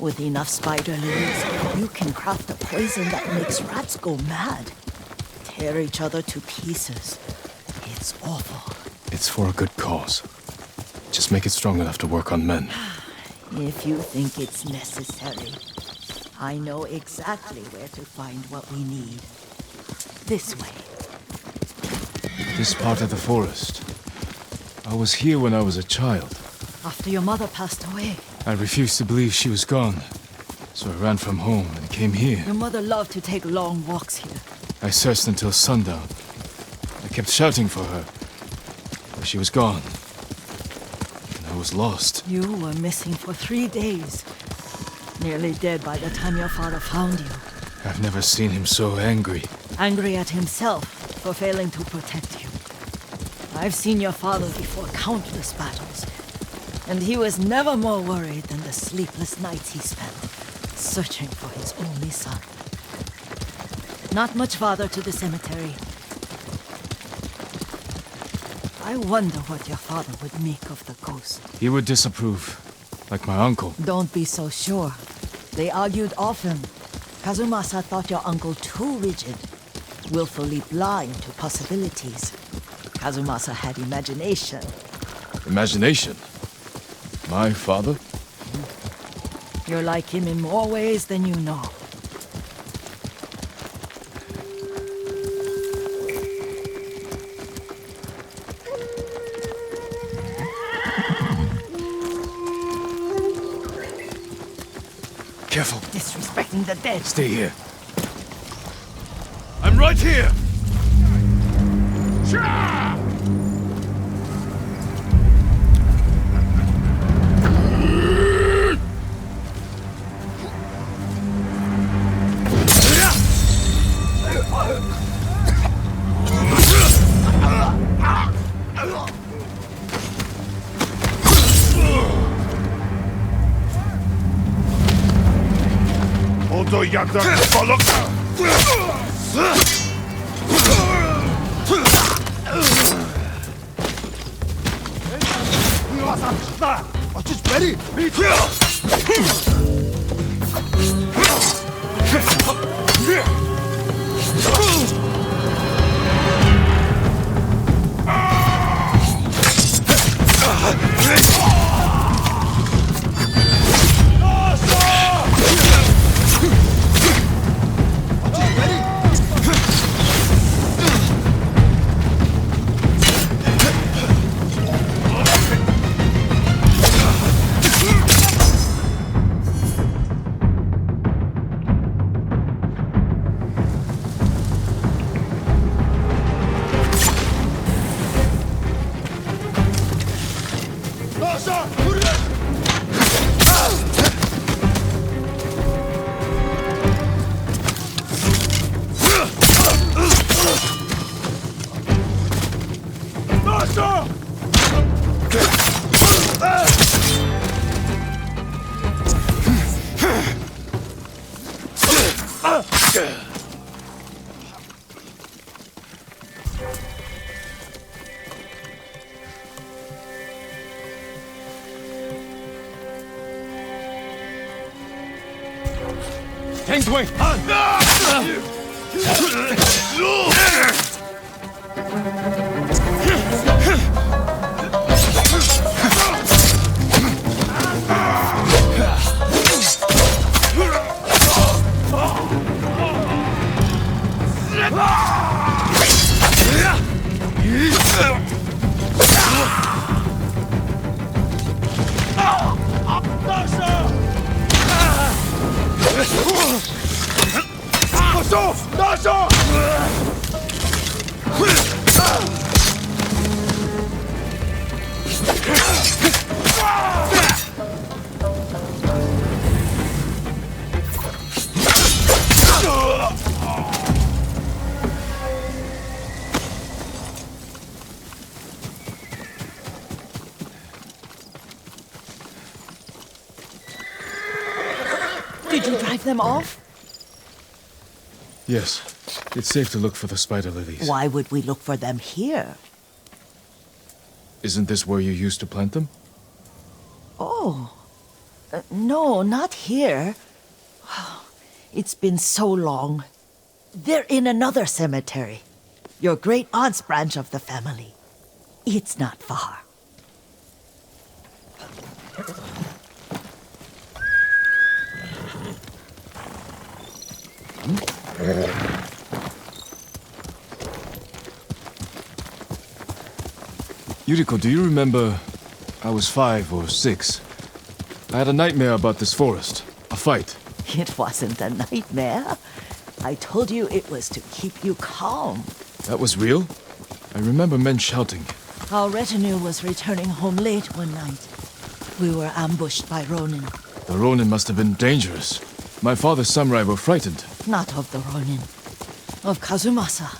With enough spider lilies, you can craft a poison that makes rats go mad. Tear each other to pieces. It's awful. It's for a good cause. Just make it strong enough to work on men. If you think it's necessary, I know exactly where to find what we need. This way. This part of the forest. I was here when I was a child. After your mother passed away. I refused to believe she was gone. So I ran from home and came here. Your mother loved to take long walks here. I searched until sundown. I kept shouting for her. But she was gone. And I was lost. You were missing for 3 days. Nearly dead by the time your father found you. I've never seen him so angry. Angry at himself for failing to protect you. I've seen your father before countless battles. And he was never more worried than the sleepless nights he spent searching for his only son. Not much farther to the cemetery. I wonder what your father would make of the ghost. He would disapprove, like my uncle. Don't be so sure. They argued often. Kazumasa thought your uncle too rigid, willfully blind to possibilities. Kazumasa had imagination. Imagination? My father? You're like him in more ways than you know. Careful. Disrespecting the dead. Stay here. I'm right here! Did you drive them off? Yes. It's safe to look for the spider lilies. Why would we look for them here? Isn't this where you used to plant them? Oh, No, not here. It's been so long. They're in another cemetery. Your great aunt's branch of the family. It's not far. Yuriko, do you remember? I was 5 or 6. I had a nightmare about this forest. A fight. It wasn't a nightmare. I told you it was to keep you calm. That was real? I remember men shouting. Our retinue was returning home late one night. We were ambushed by Ronin. The Ronin must have been dangerous. My father's samurai were frightened. Not of the Ronin. Of Kazumasa.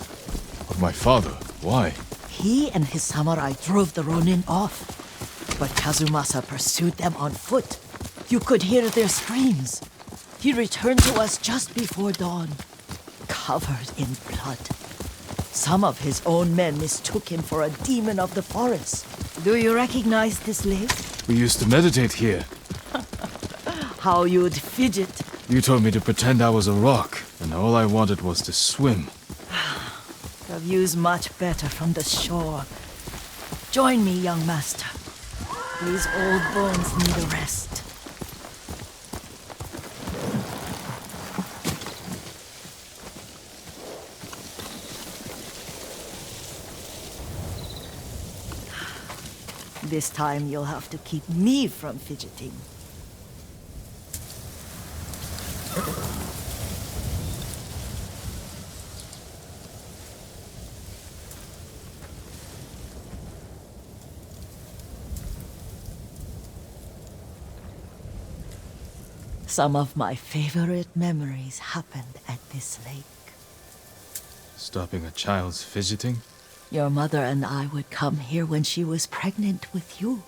Of my father? Why? He and his samurai drove the Ronin off. But Kazumasa pursued them on foot. You could hear their screams. He returned to us just before dawn, covered in blood. Some of his own men mistook him for a demon of the forest. Do you recognize this lake? We used to meditate here. How you'd fidget. You told me to pretend I was a rock, and all I wanted was to swim. The view's much better from the shore. Join me, young master. These old bones need a rest. This time you'll have to keep me from fidgeting. Some of my favorite memories happened at this lake. Stopping a child's fidgeting? Your mother and I would come here when she was pregnant with you.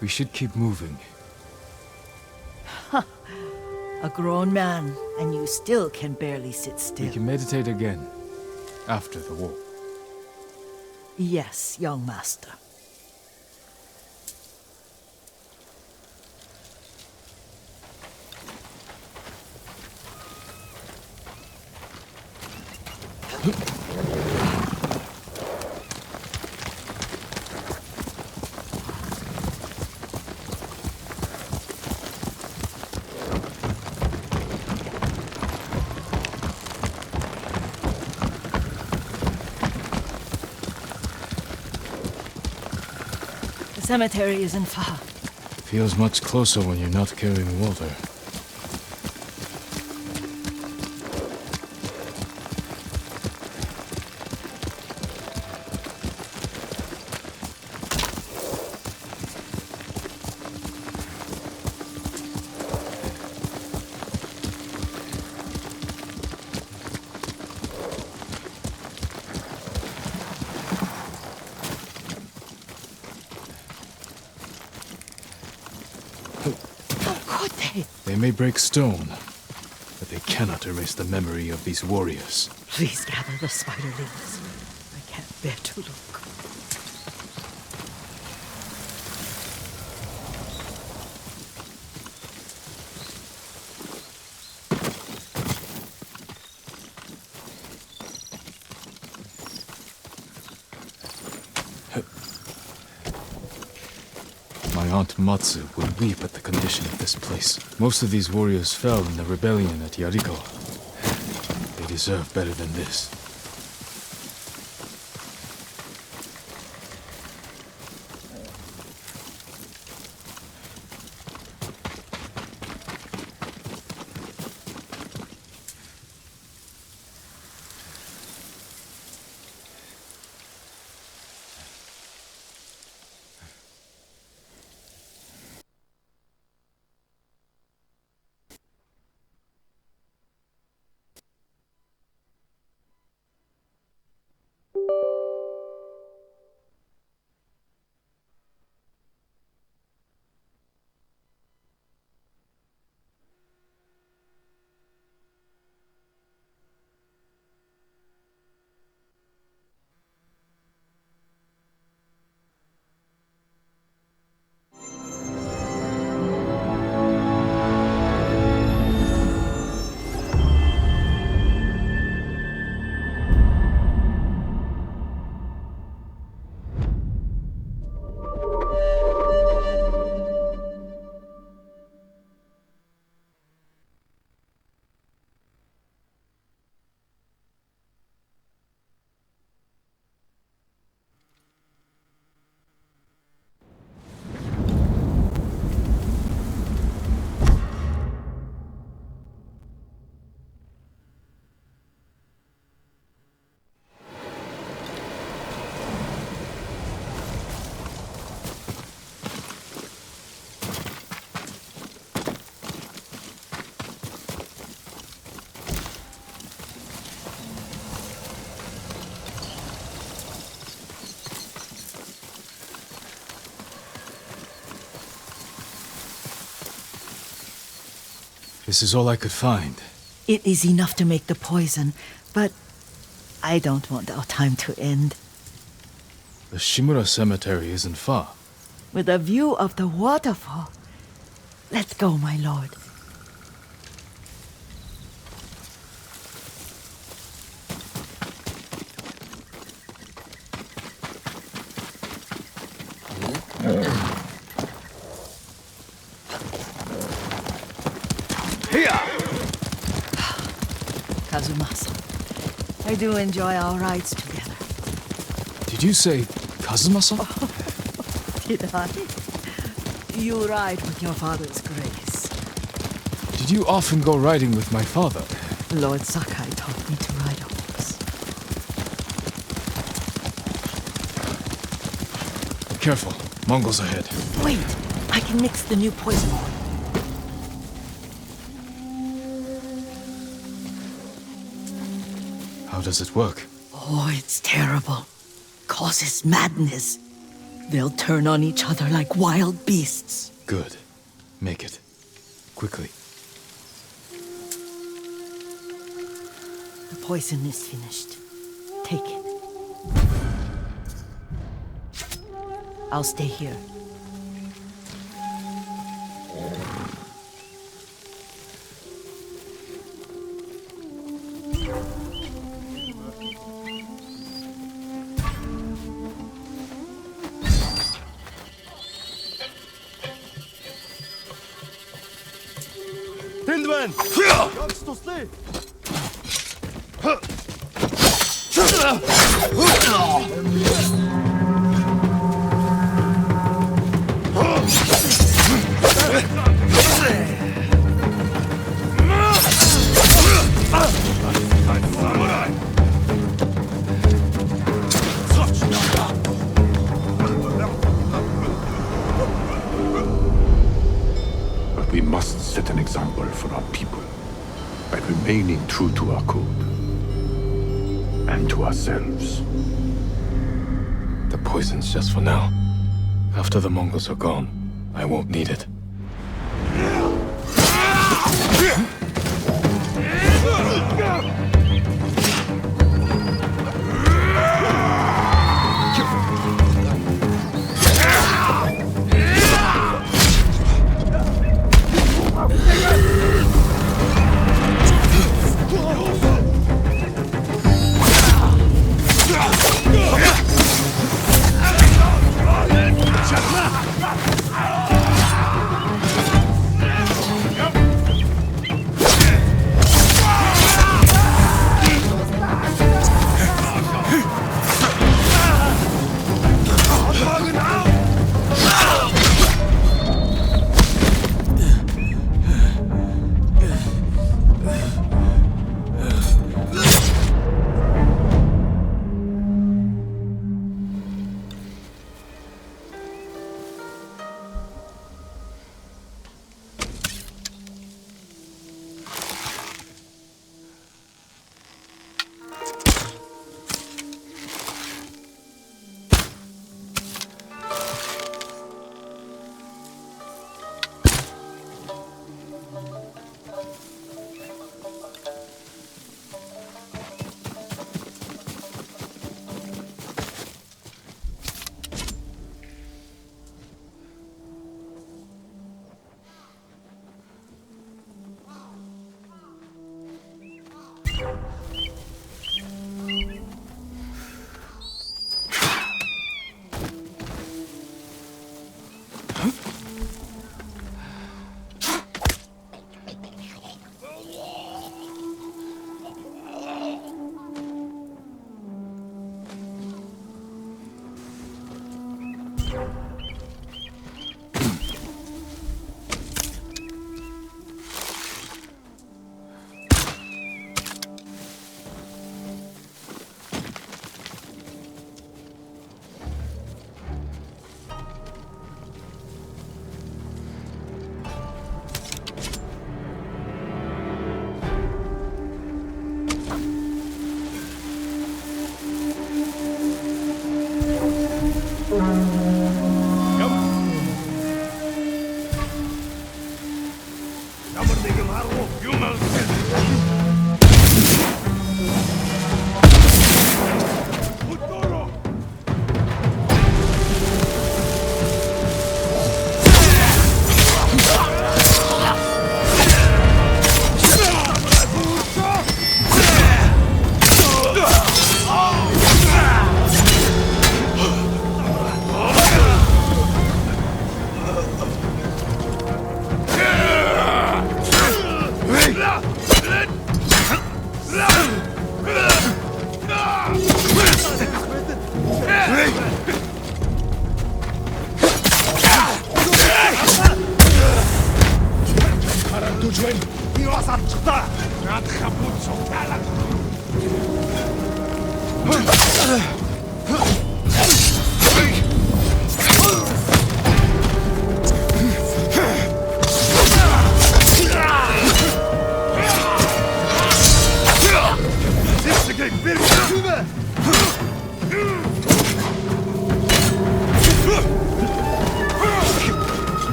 We should keep moving. A grown man, and you still can barely sit still. We can meditate again. After the war. Yes, young master. The cemetery isn't far. Feels much closer when you're not carrying water. They may break stone, but they cannot erase the memory of these warriors. Please gather the spiderlings. I can't bear to look. My Aunt Matsu would weep at the condition of this place. Most of these warriors fell in the rebellion at Yariko. They deserve better than this. This is all I could find. It is enough to make the poison, but I don't want our time to end. The Shimura Cemetery isn't far. With a view of the waterfall. Let's go, my lord. Kazumasa, I do enjoy our rides together. Did you say Kazumasa? Did I? You ride with your father's grace. Did you often go riding with my father? Lord Sakai taught me to ride a horse. Careful, Mongols ahead. Wait, I can mix the new poison. How does it work? Oh, it's terrible. Causes madness. They'll turn on each other like wild beasts. Good. Make it. Quickly. The poison is finished. Take it. I'll stay here. Hindman! Young's to sleep! But we must set an example for our people by remaining true to our code and to ourselves. The poison's just for now. After the Mongols are gone, I won't need it.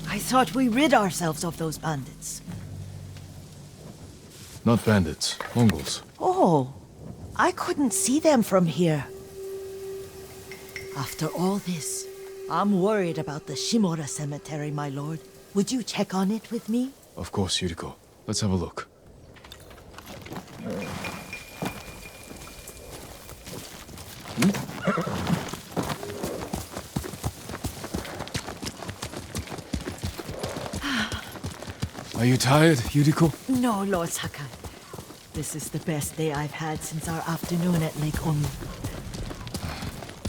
I thought we rid ourselves of those bandits. Not bandits, Mongols. Oh, I couldn't see them from here. After all this, I'm worried about the Shimura cemetery, my lord. Would you check on it with me? Of course, Yuriko. Let's have a look. Are you tired, Yuriko? No, Lord Sakai. This is the best day I've had since our afternoon at Lake Omi.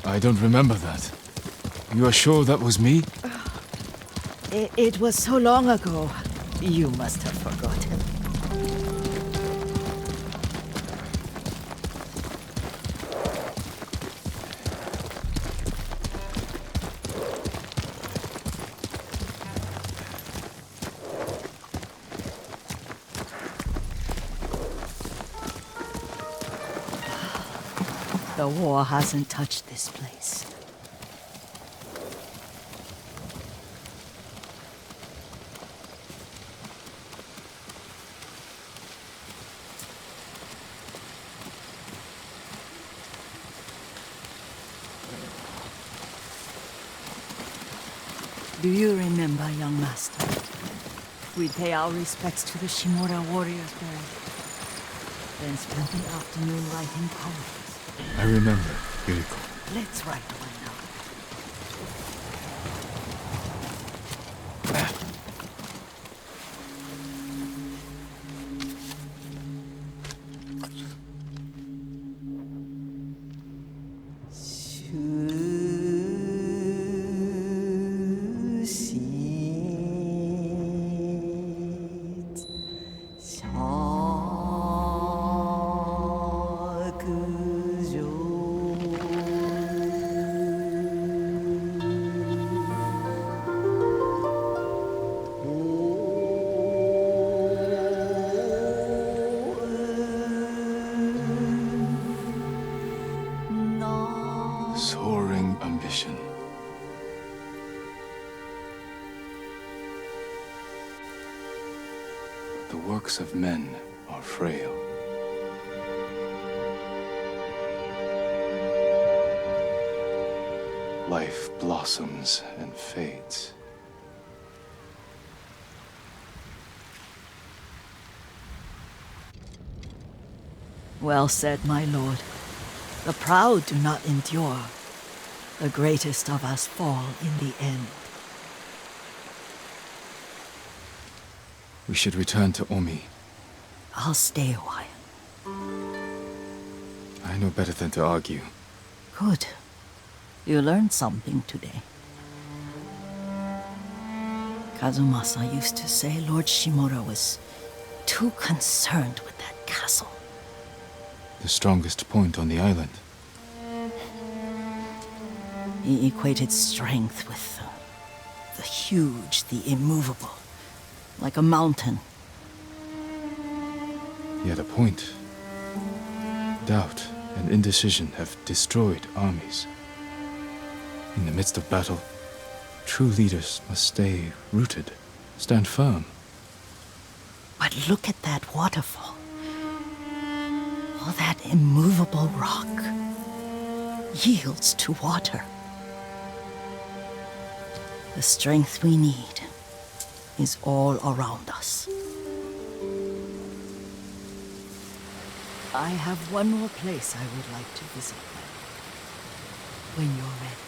I don't remember that. You are sure that was me? It was so long ago. You must have forgotten. The war hasn't touched this place. Do you remember, young master? We'd pay our respects to the Shimura warriors buried, then spend the afternoon writing poems. I remember, Yuriko. Let's write one now. Shit. mission. The works of men are frail. Life blossoms and fades. Well said, my lord. The proud do not endure. The greatest of us fall in the end. We should return to Omi. I'll stay a while. I know better than to argue. Good. You learned something today. Kazumasa used to say Lord Shimura was too concerned with that castle. The strongest point on the island. He equated strength with the huge, the immovable. Like a mountain. He had a point. Doubt and indecision have destroyed armies. In the midst of battle, true leaders must stay rooted, stand firm. But look at that waterfall. All that immovable rock yields to water. The strength we need is all around us. I have one more place I would like to visit. When you're ready.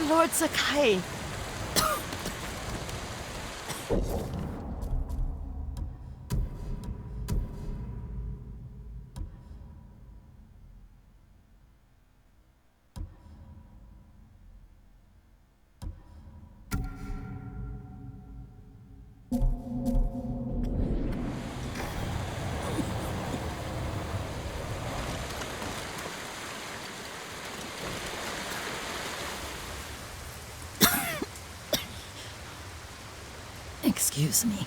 Lord Sakai. Excuse me.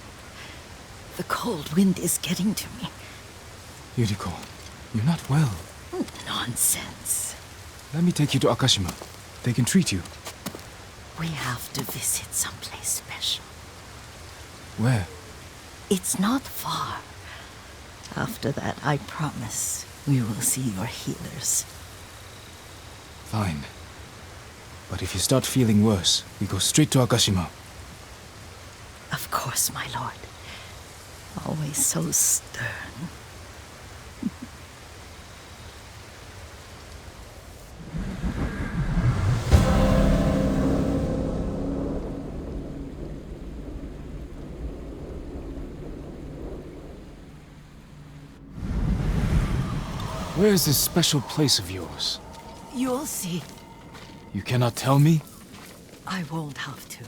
The cold wind is getting to me. Yuriko, you're not well. Nonsense. Let me take you to Akashima. They can treat you. We have to visit someplace special. Where? It's not far. After that, I promise we will see your healers. Fine. But if you start feeling worse, we go straight to Akashima. Of course, my lord. Always so stern. Where is this special place of yours? You'll see. You cannot tell me? I won't have to.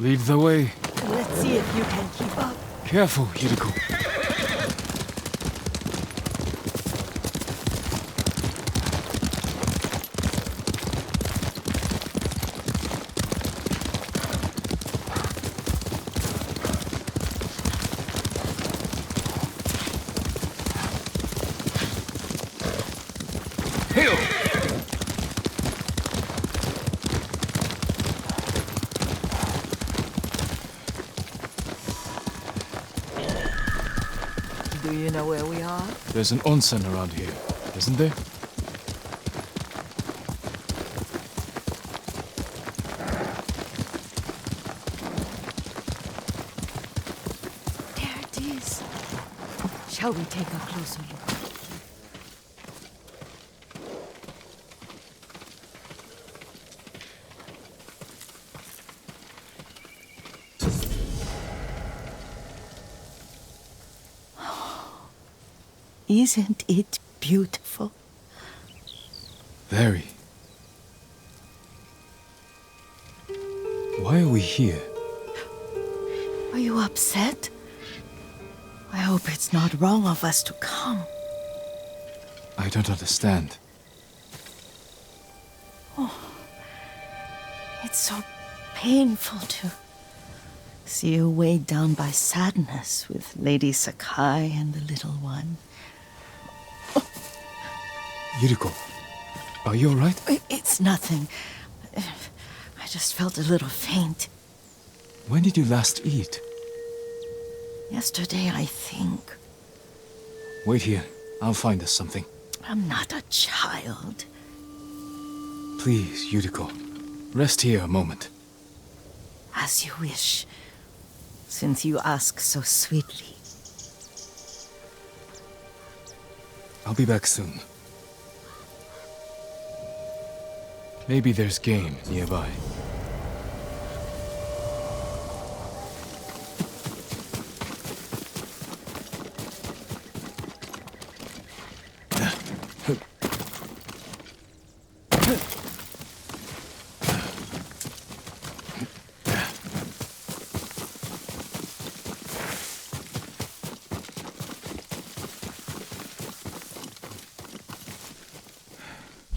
Lead the way. Let's see if you can keep up. Careful, Yuriko. Do you know where we are? There's an onsen around here, isn't there? There it is. Shall we take a closer look? Isn't it beautiful? Very. Why are we here? Are you upset? I hope it's not wrong of us to come. I don't understand. It's so painful to see you weighed down by sadness with Lady Sakai and the little one. Yuriko, are you alright? It's nothing. I just felt a little faint. When did you last eat? Yesterday, I think. Wait here. I'll find us something. I'm not a child. Please, Yuriko. Rest here a moment. As you wish, since you ask so sweetly. I'll be back soon. Maybe there's game nearby.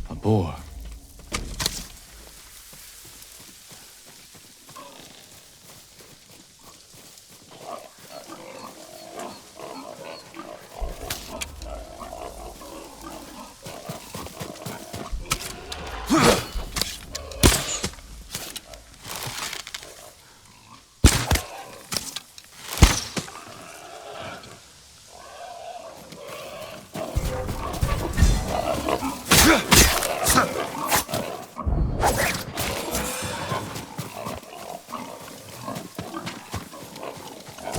A boar.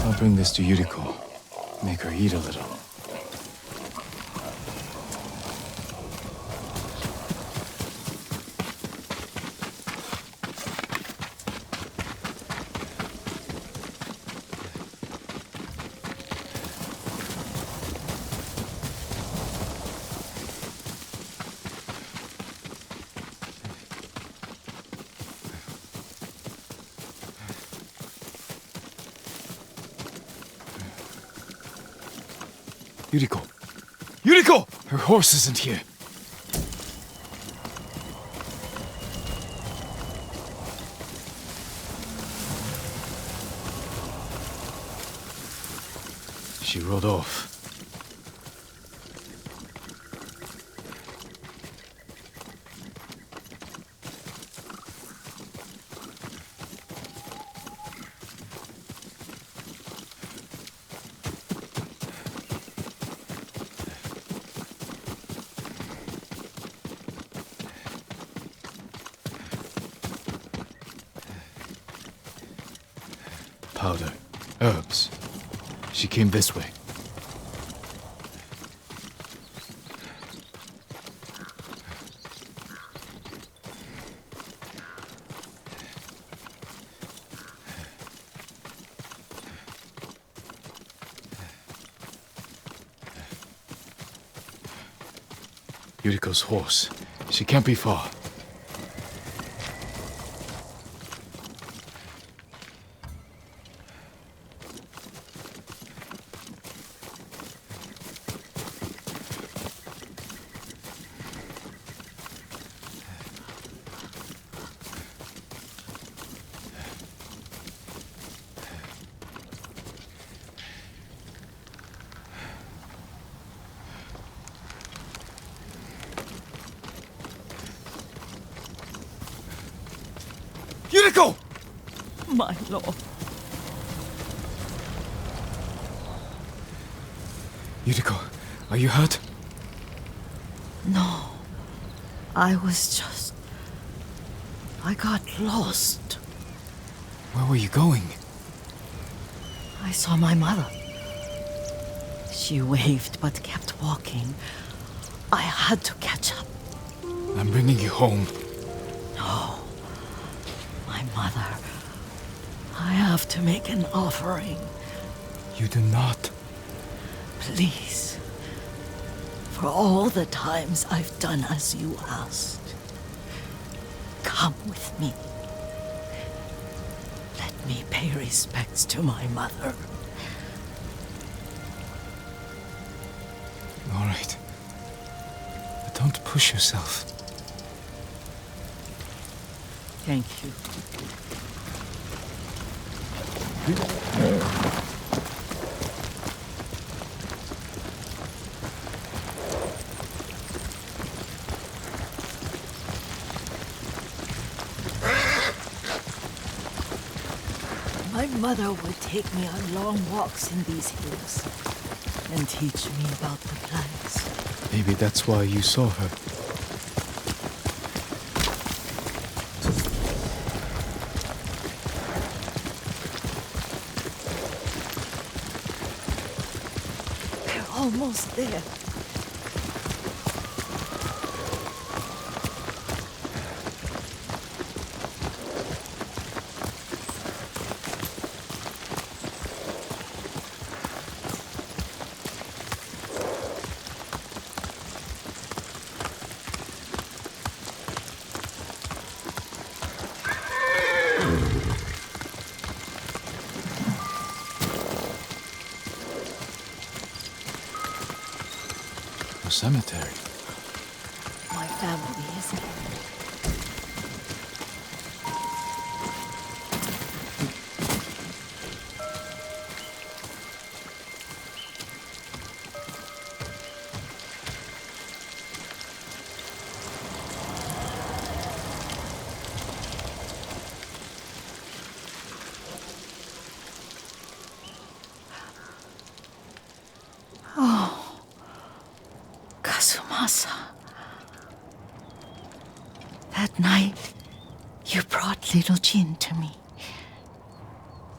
I'll bring this to Yuriko. Make her eat a little. Yuriko! Yuriko! Her horse isn't here. She rode off. Powder. Herbs. She came this way. Yuriko's horse. She can't be far. Yuriko! My lord. Yuriko, are you hurt? No. I got lost. Where were you going? I saw my mother. She waved but kept walking. I had to catch up. I'm bringing you home. No. My mother. I have to make an offering. You do not. Please. for all the times I've done as you asked. Come with me. Let me pay respects to my mother. All right. But don't push yourself. Thank you. My mother would take me on long walks in these hills and teach me about the plants. Maybe that's why you saw her. We're almost there. A cemetery. My family is here. Kazumasa. That night, you brought little Jin to me.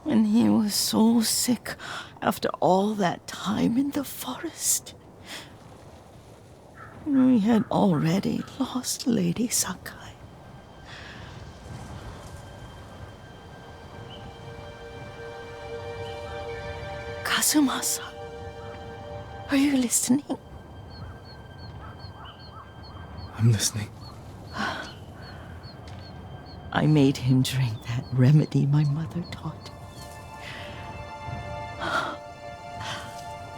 When he was so sick after all that time in the forest. We had already lost Lady Sakai. Kazumasa, are you listening? I'm listening. I made him drink that remedy my mother taught.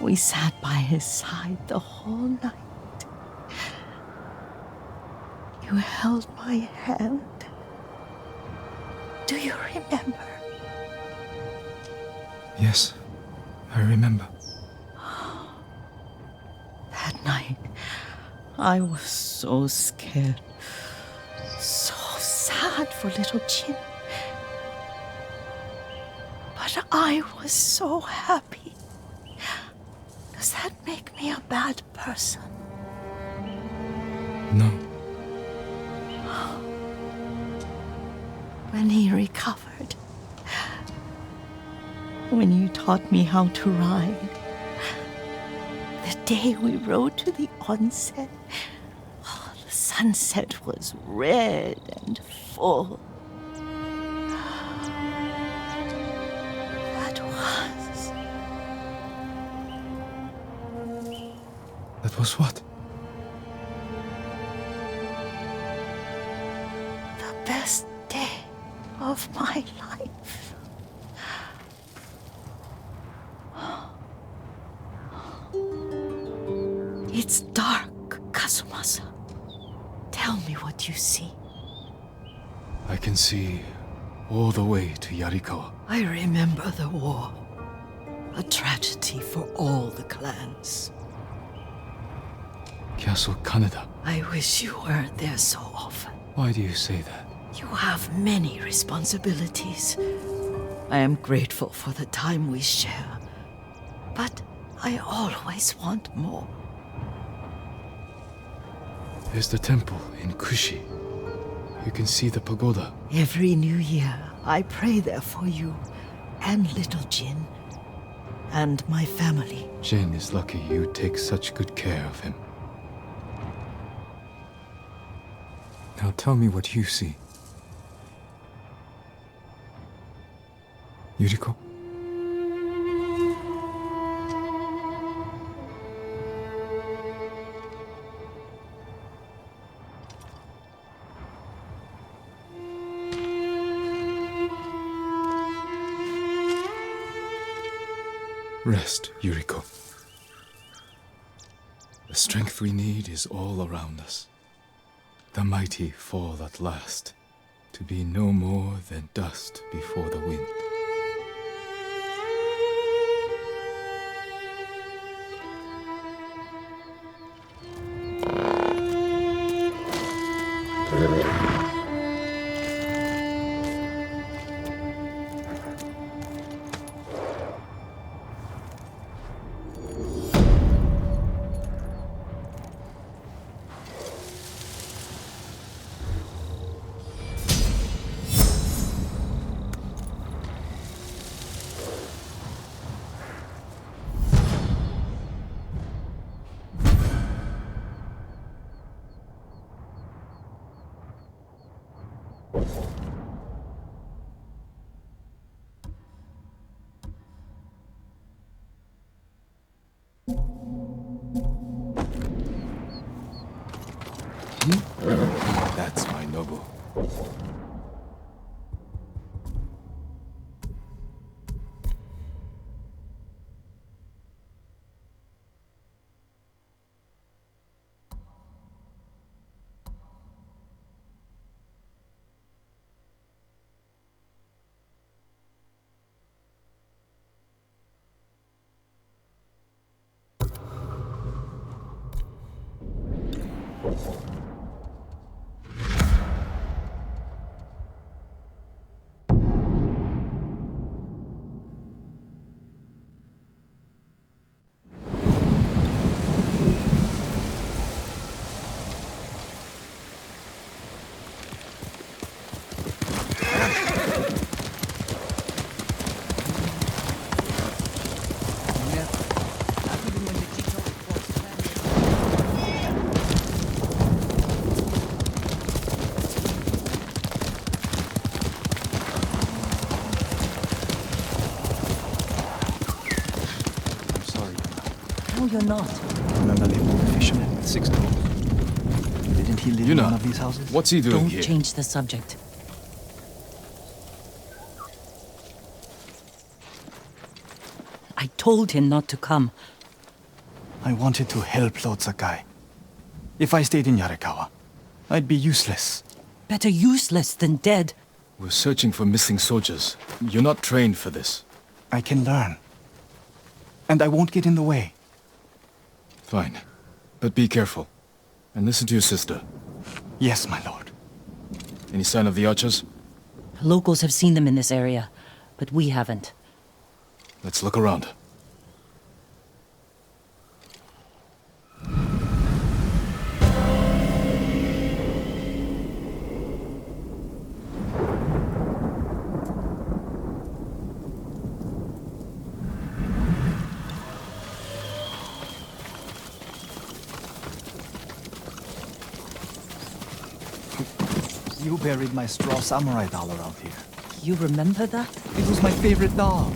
We sat by his side the whole night. You held my hand. Do you remember? Yes, I remember. That night, I was so scared, so sad for little Jin. But I was so happy. Does that make me a bad person? No. When he recovered, when you taught me how to ride, the day we rode to the onsen, the sunset was red and full. That was what? The best day of my life. It's dark, Kazumasa. Tell me what you see. I can see all the way to Yarikawa. I remember the war. A tragedy for all the clans. Castle Kaneda. I wish you weren't there so often. Why do you say that? You have many responsibilities. I am grateful for the time we share, but I always want more. There's the temple in Kushi. You can see the pagoda. Every new year, I pray there for you and little Jin and my family. Jin is lucky you take such good care of him. Now tell me what you see. Yuriko? Rest, Yuriko. The strength we need is all around us. The mighty fall at last, to be no more than dust before the wind. That's my noble. No, you're not. Remember the old fisherman with 6 dogs? Didn't he live in one of these houses? What's he doing Don't here? change the subject. I told him not to come. I wanted to help Lord Sakai. If I stayed in Yarikawa, I'd be useless. Better useless than dead. We're searching for missing soldiers. You're not trained for this. I can learn. And I won't get in the way. Fine. But be careful. And listen to your sister. Yes, my lord. Any sign of the archers? Locals have seen them in this area, but we haven't. Let's look around. You buried my straw samurai doll around here. You remember that? It was my favorite doll.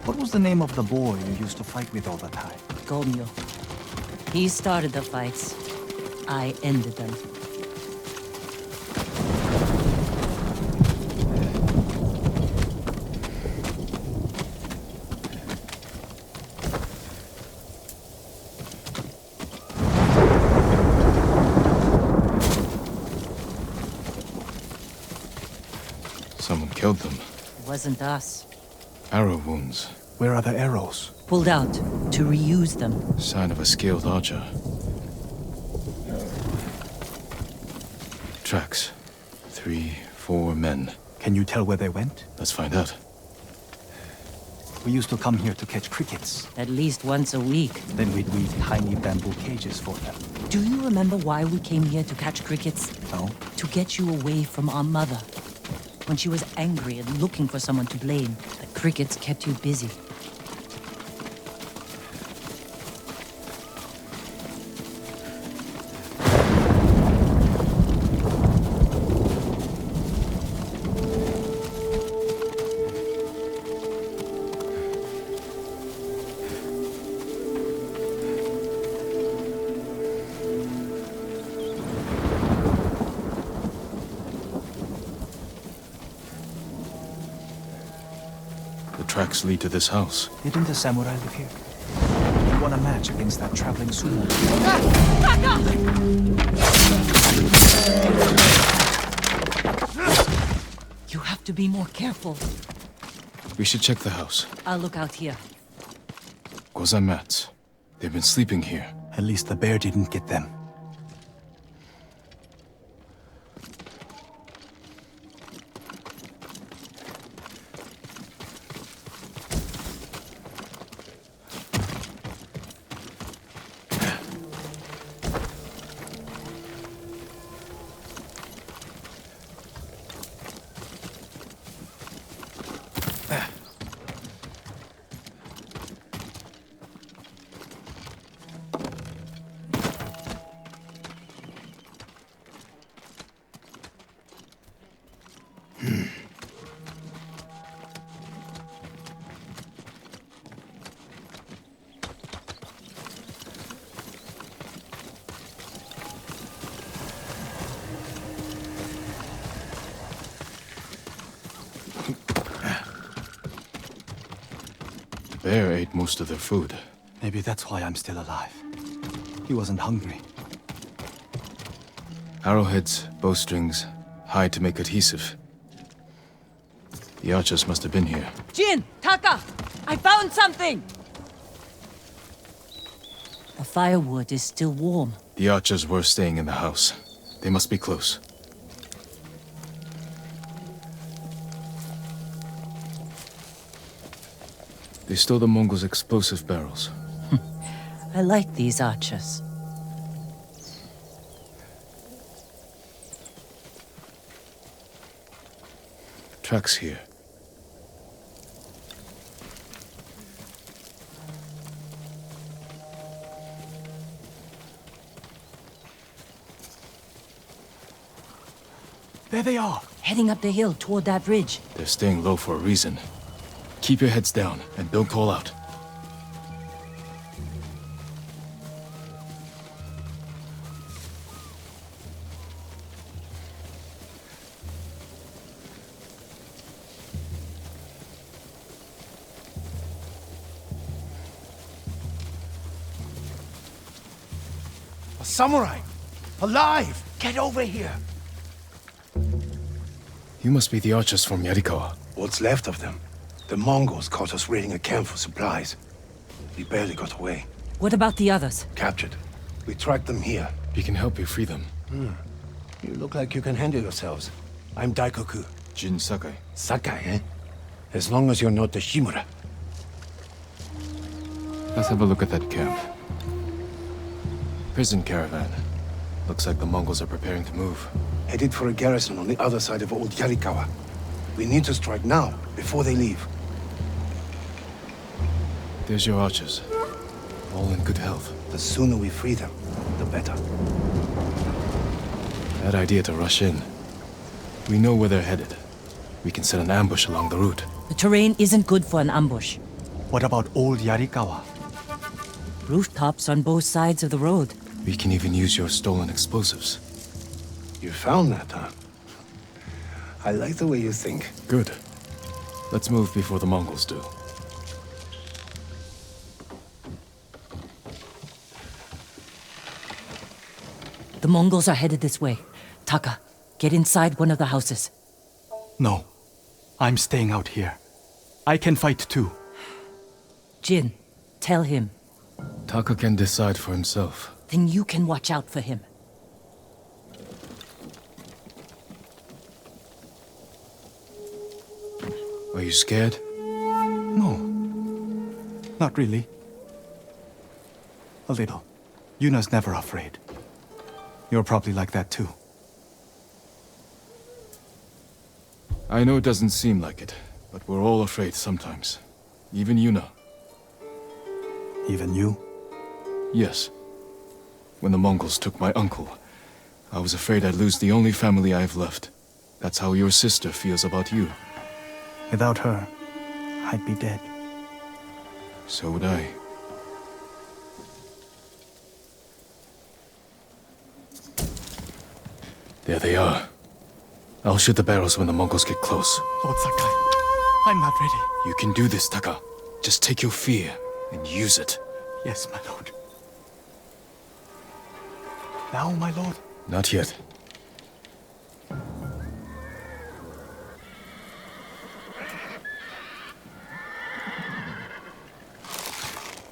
What was the name of the boy you used to fight with all the time? Gomyo. He started the fights. I ended them. Someone killed them. It wasn't us. Arrow wounds. Where are the arrows? Pulled out to reuse them. Sign of a skilled archer. Tracks. 3, 4 men. Can you tell where they went? Let's find out. We used to come here to catch crickets. At least once a week. Then we'd weave tiny bamboo cages for them. Do you remember why we came here to catch crickets? No? To get you away from our mother. When she was angry and looking for someone to blame, the crickets kept you busy. Tracks lead to this house. Didn't the samurai live here? You won a match against that traveling sumo. You have to be more careful. We should check the house. I'll look out here. Gozan mats. They've been sleeping here. At least the bear didn't get them. The bear ate most of their food. Maybe that's why I'm still alive. He wasn't hungry. Arrowheads, bowstrings, hide to make adhesive. The archers must have been here. Jin! Taka! I found something! The firewood is still warm. The archers were staying in the house. They must be close. They stole the Mongols' explosive barrels. I like these archers. Tracks here. There they are! Heading up the hill toward that ridge. They're staying low for a reason. Keep your heads down and don't call out. A samurai! Alive! Get over here! You must be the archers from Yarikawa. What's left of them? The Mongols caught us raiding a camp for supplies. We barely got away. What about the others? Captured. We tracked them here. We can help you free them. You look like you can handle yourselves. I'm Daikoku. Jin Sakai. Sakai, eh? As long as you're not the Shimura. Let's have a look at that camp. Prison caravan. Looks like the Mongols are preparing to move. Headed for a garrison on the other side of Old Yarikawa. We need to strike now, before they leave. There's your archers. All in good health. The sooner we free them, the better. Bad idea to rush in. We know where they're headed. We can set an ambush along the route. The terrain isn't good for an ambush. What about Old Yarikawa? Rooftops on both sides of the road. We can even use your stolen explosives. You found that, huh? I like the way you think. Good. Let's move before the Mongols do. The Mongols are headed this way. Taka, get inside one of the houses. No. I'm staying out here. I can fight too. Jin, tell him. Taka can decide for himself. Then you can watch out for him. Are you scared? No. Not really. A little. Yuna's never afraid. You're probably like that too. I know it doesn't seem like it, but we're all afraid sometimes. Even Yuna. Even you? Yes. When the Mongols took my uncle, I was afraid I'd lose the only family I have left. That's how your sister feels about you. Without her, I'd be dead. So would I. There they are. I'll shoot the barrels when the Mongols get close. Lord Sakai, I'm not ready. You can do this, Taka. Just take your fear and use it. Yes, my lord. Now, my lord? Not yet.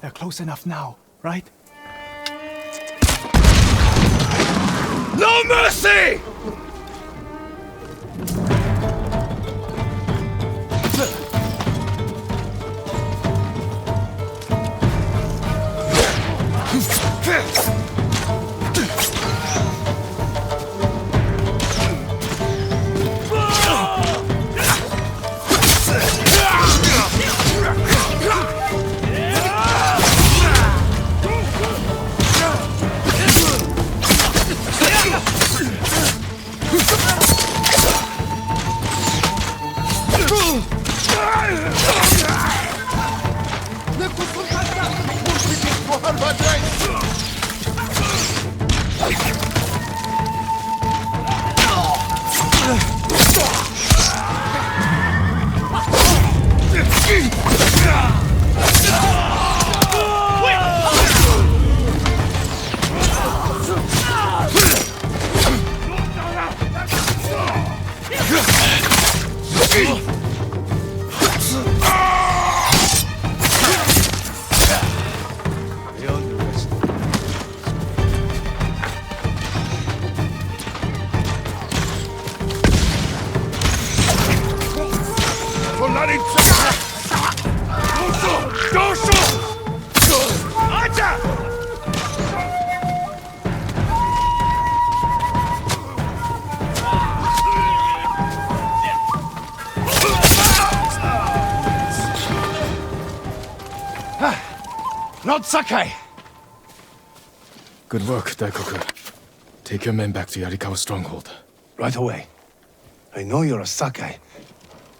They're close enough now, right? No mercy! Lord Sakai! Good work, Daikoku. Take your men back to Yarikawa stronghold. Right away. I know you're a Sakai,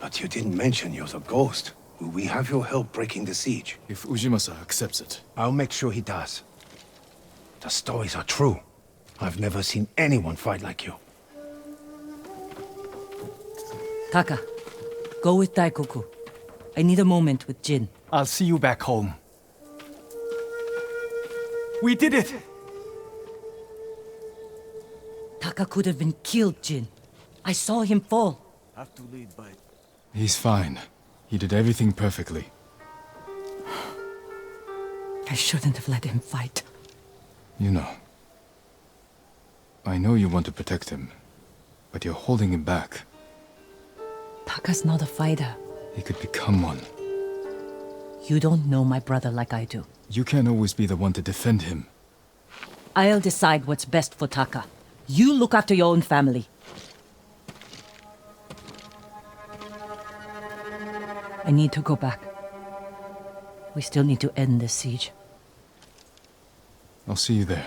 but you didn't mention you're a ghost. Will we have your help breaking the siege? If Ujimasa accepts it. I'll make sure he does. The stories are true. I've never seen anyone fight like you. Taka, go with Daikoku. I need a moment with Jin. I'll see you back home. We did it! Taka could have been killed, Jin. I saw him fall. Have to lead by... He's fine. He did everything perfectly. I shouldn't have let him fight. You know. I know you want to protect him, but you're holding him back. Taka's not a fighter. He could become one. You don't know my brother like I do. You can't always be the one to defend him. I'll decide what's best for Taka. You look after your own family. I need to go back. We still need to end this siege. I'll see you there.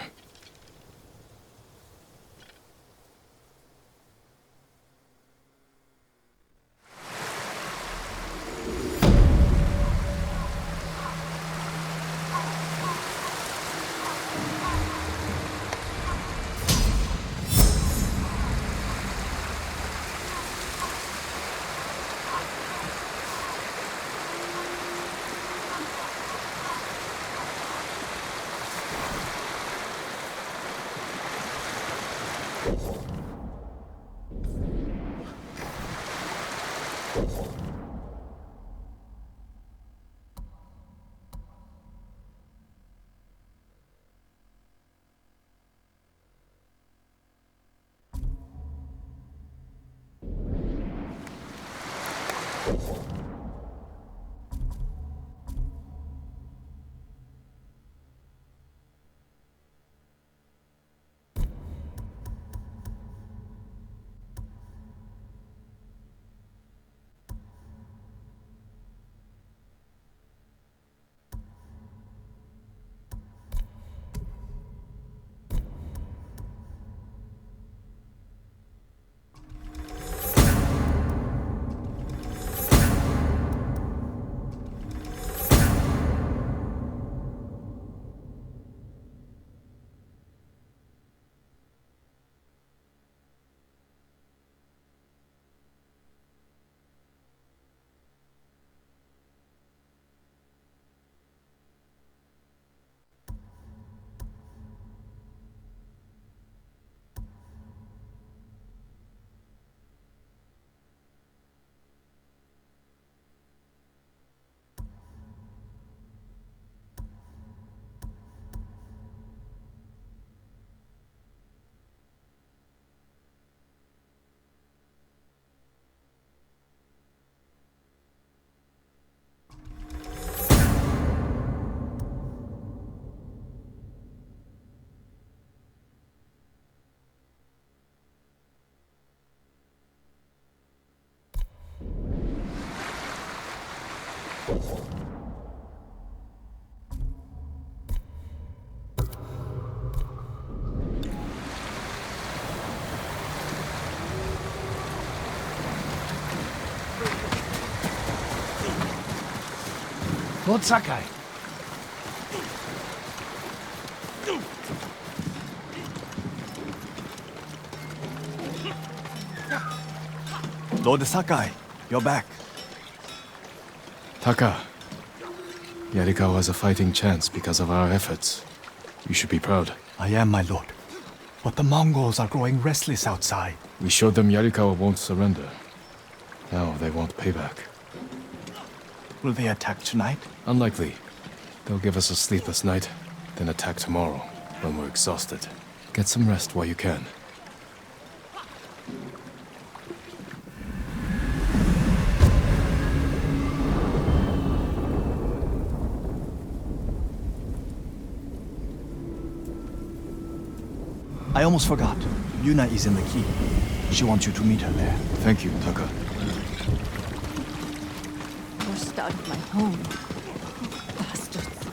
Lord Sakai. Lord Sakai, you're back. Taka, Yarikawa has a fighting chance because of our efforts. You should be proud. I am, my lord. But the Mongols are growing restless outside. We showed them Yarikawa won't surrender. Now they want payback. Will they attack tonight? Unlikely. They'll give us a sleepless night, then attack tomorrow, when we're exhausted. Get some rest while you can. I almost forgot. Yuna is in the keep. She wants you to meet her there. Thank you, Taka. Forced out of my home. Bastards.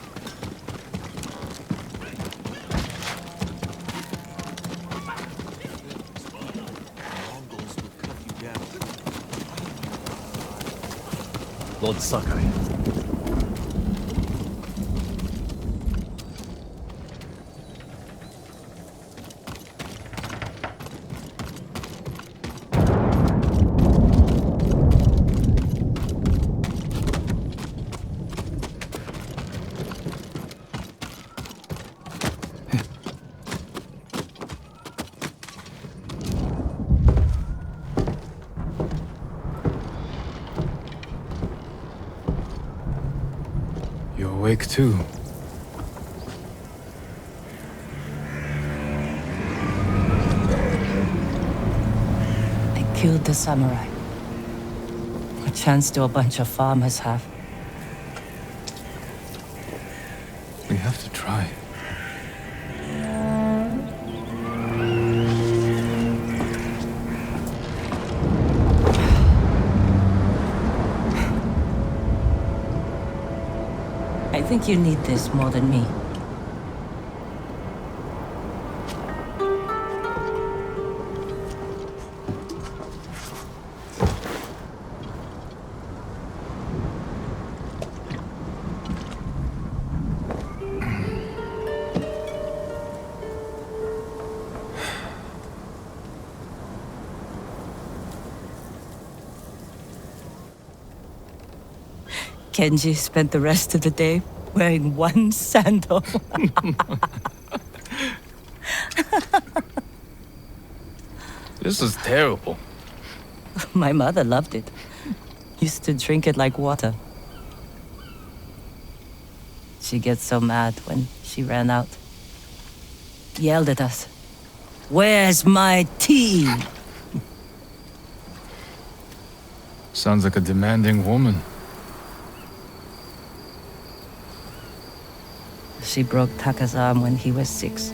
Lord Sakai. You're awake too. I killed the samurai. A chance to a bunch of farmers have. We have to try. I think you need this more than me. Kenji spent the rest of the day wearing one sandal. This is terrible. My mother loved it. Used to drink it like water. She gets so mad when she ran out. Yelled at us. Where's my tea? Sounds like a demanding woman. She broke Taka's arm when he was 6.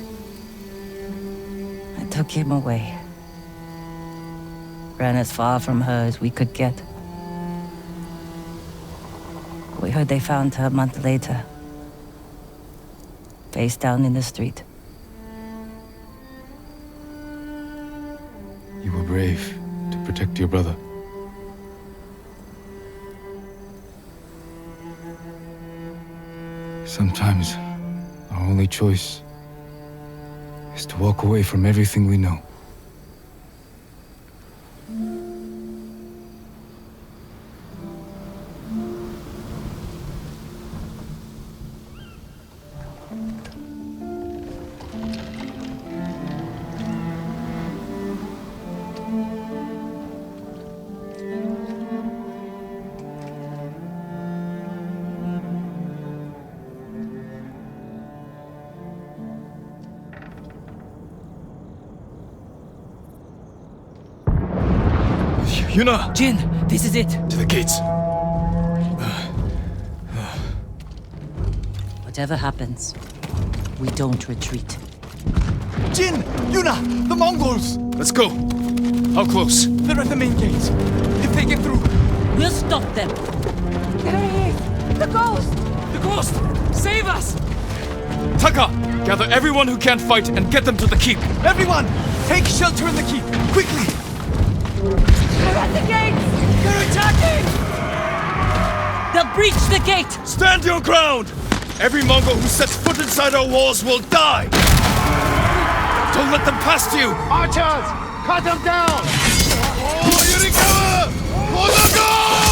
I took him away. Ran as far from her as we could get. We heard they found her a month later. Face down in the street. You were brave to protect your brother. Sometimes, our only choice is to walk away from everything we know. Yuna! Jin, this is it. To the gates! Whatever happens, we don't retreat. Jin! Yuna! The Mongols! Let's go! How close? They're at the main gates. If they get through... We'll stop them. Get away! Ghost! Save us! Taka! Gather everyone who can't fight and get them to the keep! Everyone, take shelter in the keep, quickly! They're at the gate! They're attacking! They'll breach the gate! Stand your ground! Every Mongol who sets foot inside our walls will die! Don't let them past you! Archers! Cut them down! Oh, Yurikawa! For the ghost!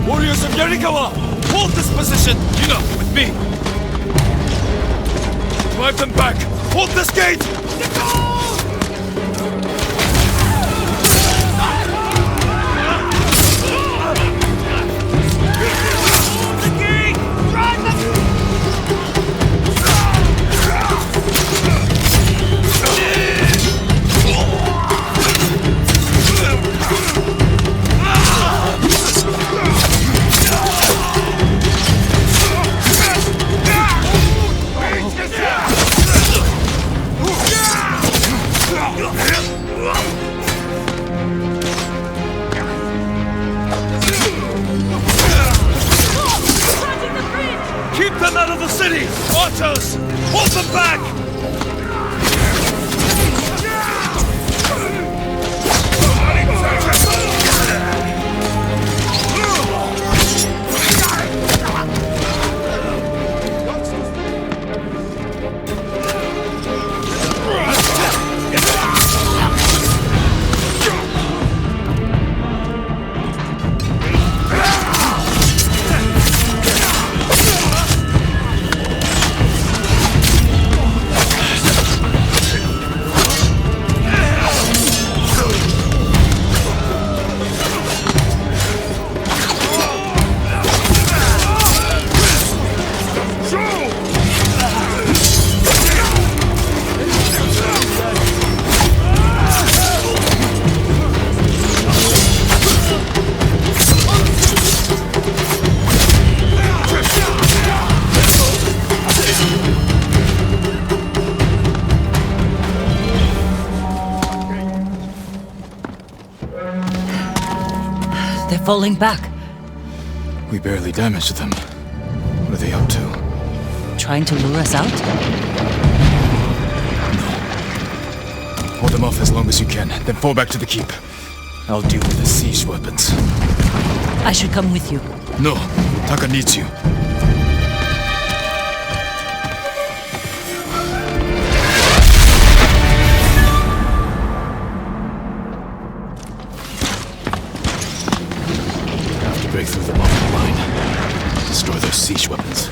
Warriors of Yarikawa! Hold this position! Yuna, with me! Drive them back! Hold this gate! Keep them out of the city! Archers! Hold them back! They're falling back. We barely damaged them. What are they up to? Trying to lure us out? Hold them off as long as you can, then fall back to the keep. I'll deal with the siege weapons. I should come with you. No, Taka needs you. Break through the Mongol line. Destroy those siege weapons.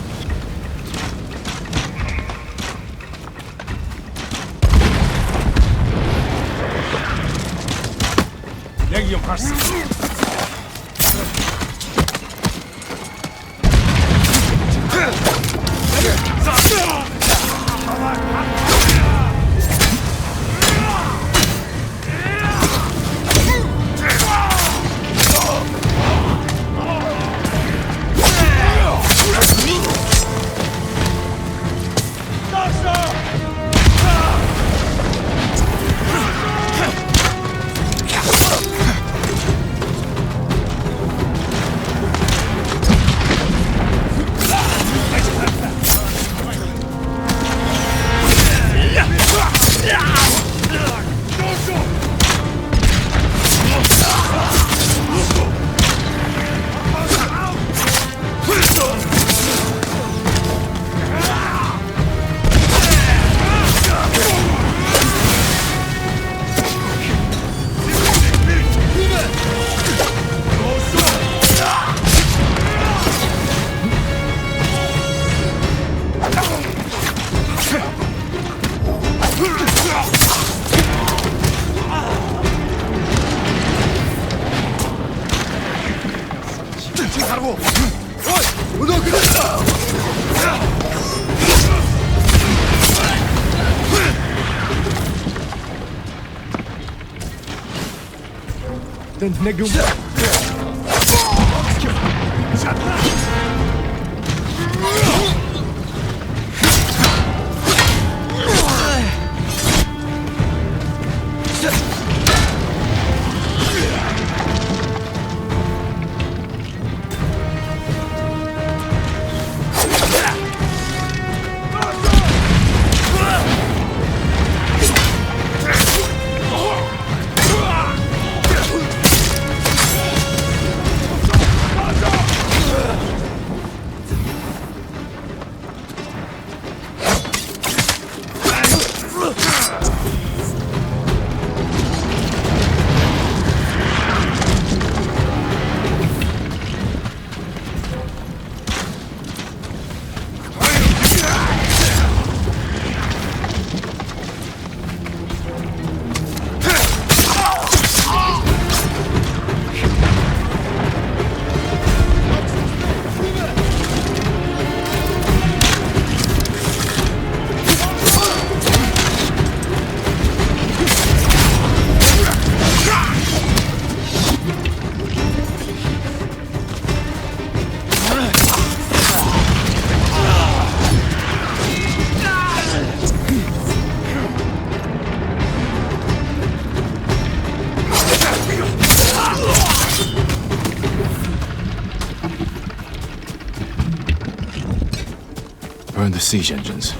Burn the siege engines.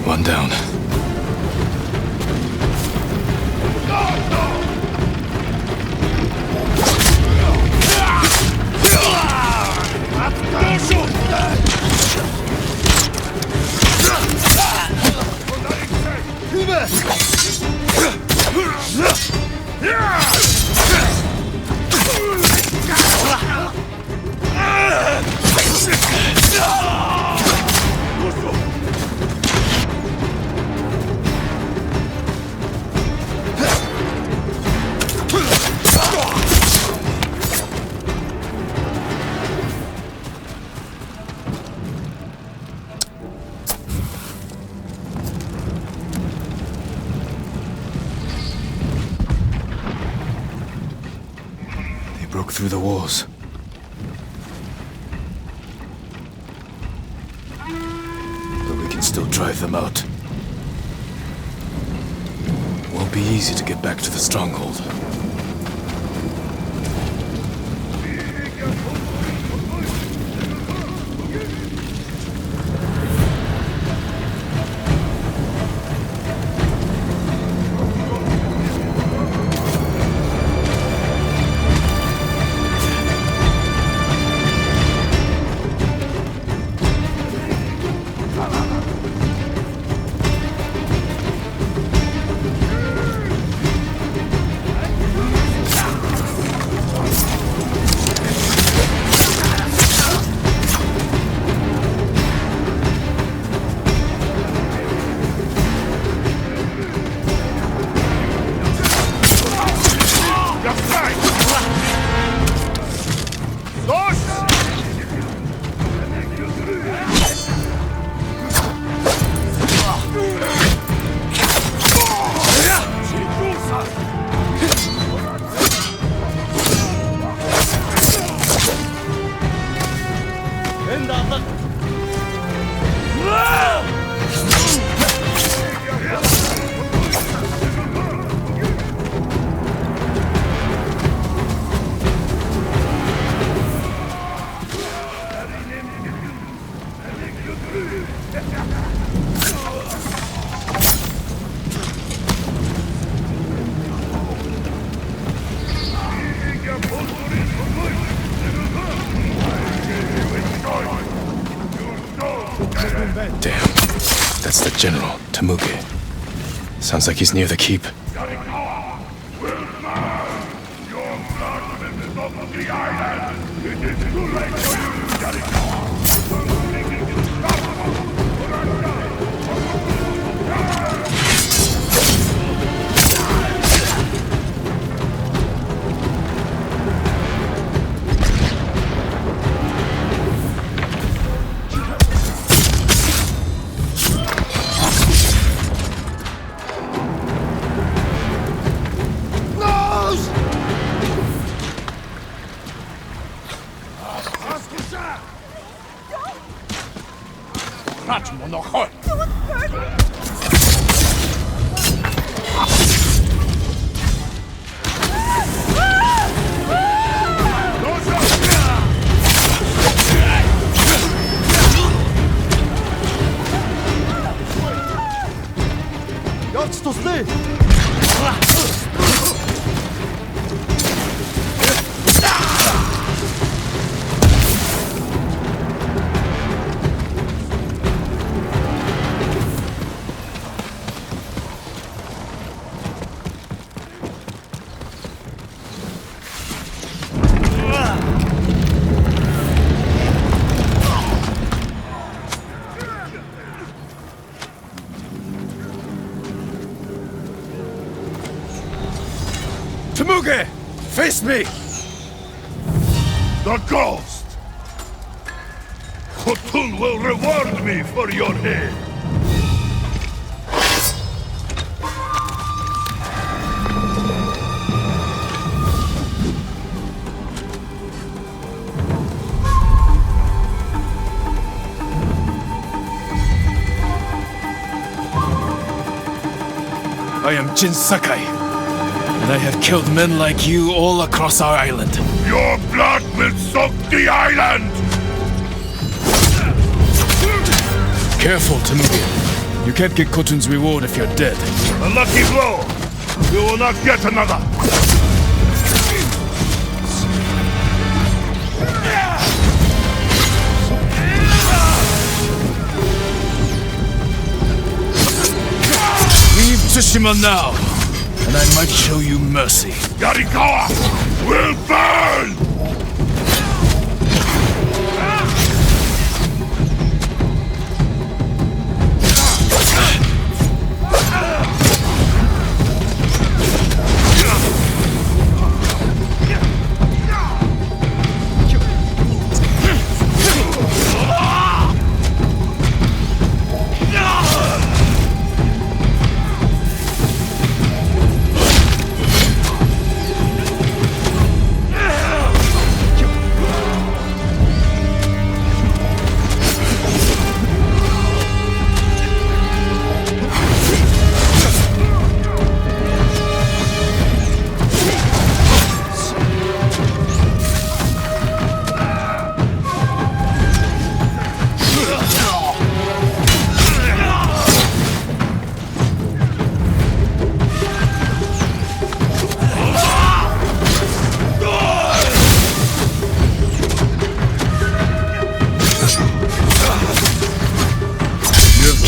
One down. Broke through the walls. But we can still drive them out. Won't be easy to get back to the stronghold. Damn. That's the general, Temuge. Sounds like he's near the keep. Your blood will of the island! It is too late for you, Yarikawa! Temuge! Face me! The ghost! Khotun will reward me for your head! I am Jin Sakai, and I have killed men like you all across our island. Your blood will soak the island! Careful, Temuge. You can't get Khotun's reward if you're dead. A lucky blow! You will not get another! Leave Tsushima now, and I might show you mercy. Yarikawa will burn!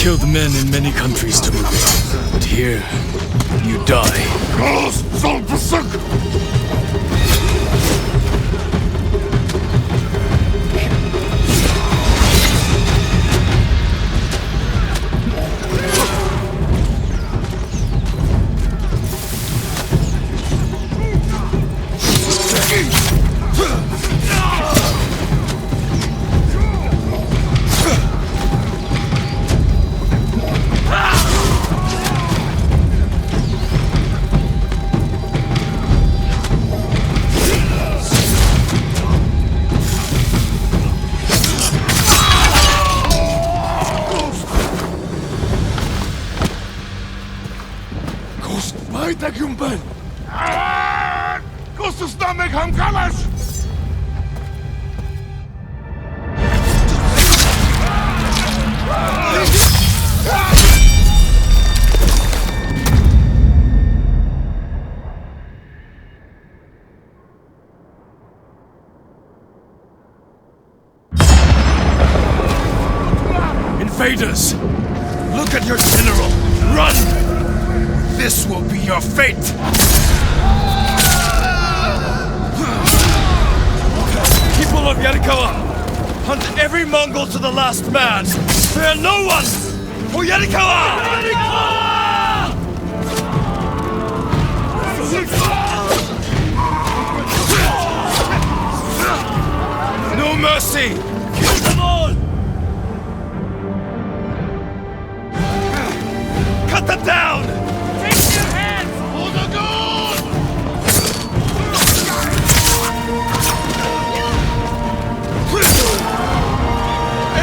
Killed men in many countries, Temuge, but here, you die. Ghost soul Pusuk! Invaders! Look at your general! Run! This will be your fate! Every Mongol to the last man! Spare no one! For Yarikawa! No mercy! Kill them all! Cut them down! Take their heads! For the gold!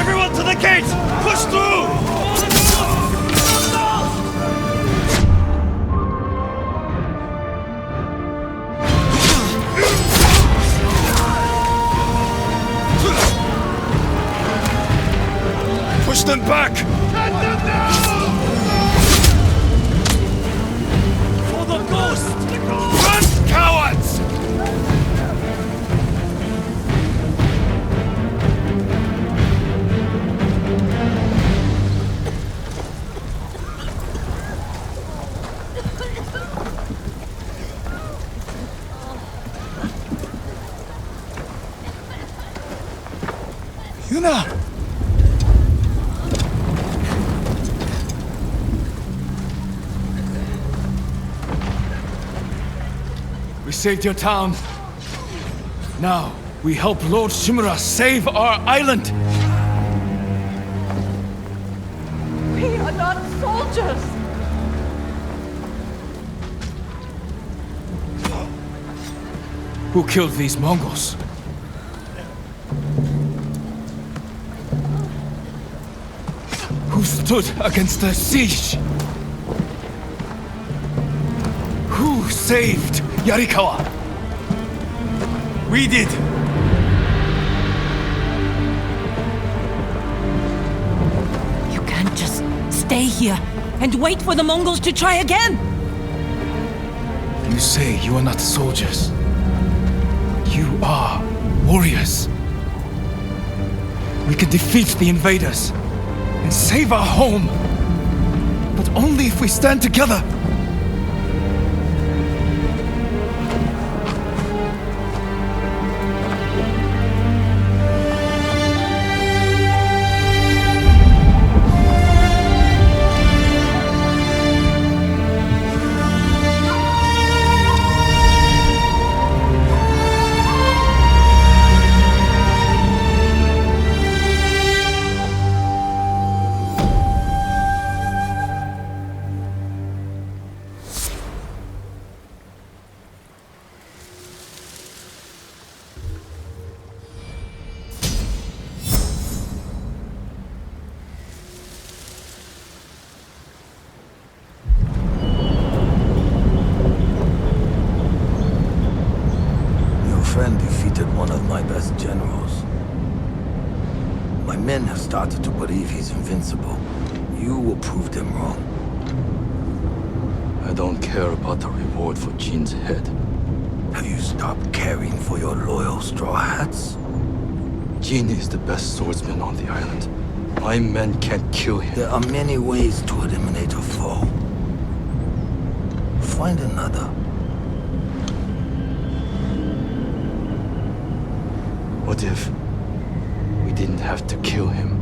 Everyone to the gate! Push through! Push them back! Cut them down! For the ghost! Run, cowards! Yuna! We saved your town. Now, we help Lord Shimura save our island! We are not soldiers! Who killed these Mongols? Who stood against the siege? Who saved Yarikawa? We did! You can't just stay here and wait for the Mongols to try again! You say you are not soldiers. You are warriors. We can defeat the invaders and save our home, but only if we stand together. Defeated one of my best generals. My men have started to believe he's invincible. You will prove them wrong. I don't care about the reward for Jin's head. Have you stopped caring for your loyal Straw Hats? Jin is the best swordsman on the island. My men can't kill him. There are many ways to eliminate a foe. Find another. What if we didn't have to kill him?